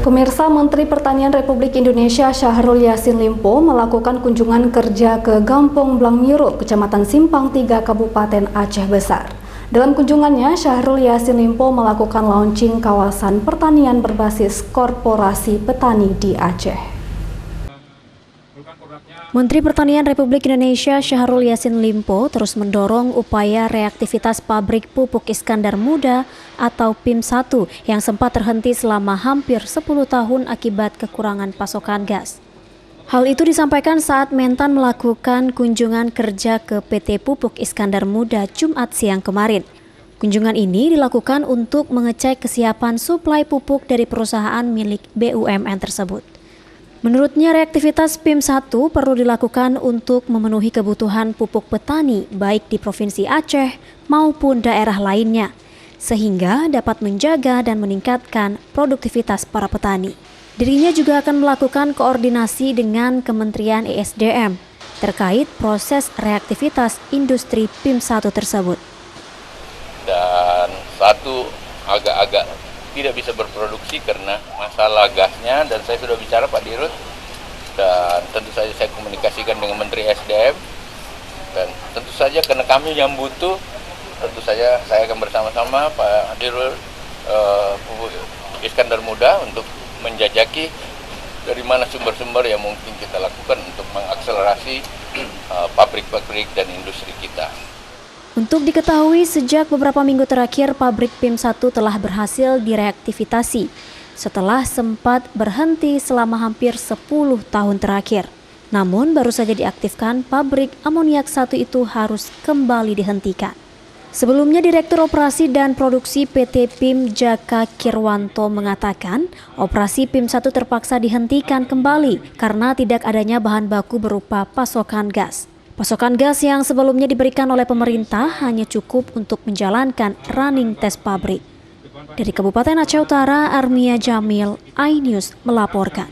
Pemirsa, Menteri Pertanian Republik Indonesia Syahrul Yassin Limpo melakukan kunjungan kerja ke Gampong Blangmiru, Kecamatan Simpang 3, Kabupaten Aceh Besar. Dalam kunjungannya, Syahrul Yassin Limpo melakukan launching kawasan pertanian berbasis korporasi petani di Aceh. Menteri Pertanian Republik Indonesia Syahrul Yassin Limpo terus mendorong upaya reaktivitas pabrik pupuk Iskandar Muda atau PIM1 yang sempat terhenti selama hampir 10 tahun akibat kekurangan pasokan gas. Hal itu disampaikan saat Mentan melakukan kunjungan kerja ke PT Pupuk Iskandar Muda Jumat siang kemarin. Kunjungan ini dilakukan untuk mengecek kesiapan suplai pupuk dari perusahaan milik BUMN tersebut. Menurutnya, reaktivitas PIM1 perlu dilakukan untuk memenuhi kebutuhan pupuk petani baik di Provinsi Aceh maupun daerah lainnya, sehingga dapat menjaga dan meningkatkan produktivitas para petani. Dirinya juga akan melakukan koordinasi dengan Kementerian ESDM terkait proses reaktivitas industri PIM1 tersebut. Dan satu agak-agak tidak bisa berproduksi karena masalah gasnya, dan saya sudah bicara Pak Dirut, dan tentu saja saya komunikasikan dengan Menteri SDM, dan tentu saja karena kami yang butuh, tentu saja saya akan bersama-sama Pak Dirut Iskandar Muda untuk menjajaki dari mana sumber-sumber yang mungkin kita lakukan untuk mengakselerasi pabrik-pabrik dan industri kita. Untuk diketahui, sejak beberapa minggu terakhir pabrik PIM1 telah berhasil direaktivitasi setelah sempat berhenti selama hampir 10 tahun terakhir. Namun baru saja diaktifkan, pabrik amoniak 1 itu harus kembali dihentikan. Sebelumnya, Direktur Operasi dan Produksi PT PIM Jaka Kirwanto mengatakan operasi PIM1 terpaksa dihentikan kembali karena tidak adanya bahan baku berupa pasokan gas. Pasokan gas yang sebelumnya diberikan oleh pemerintah hanya cukup untuk menjalankan running test pabrik. Dari Kabupaten Aceh Utara, Armia Jamil, iNews melaporkan.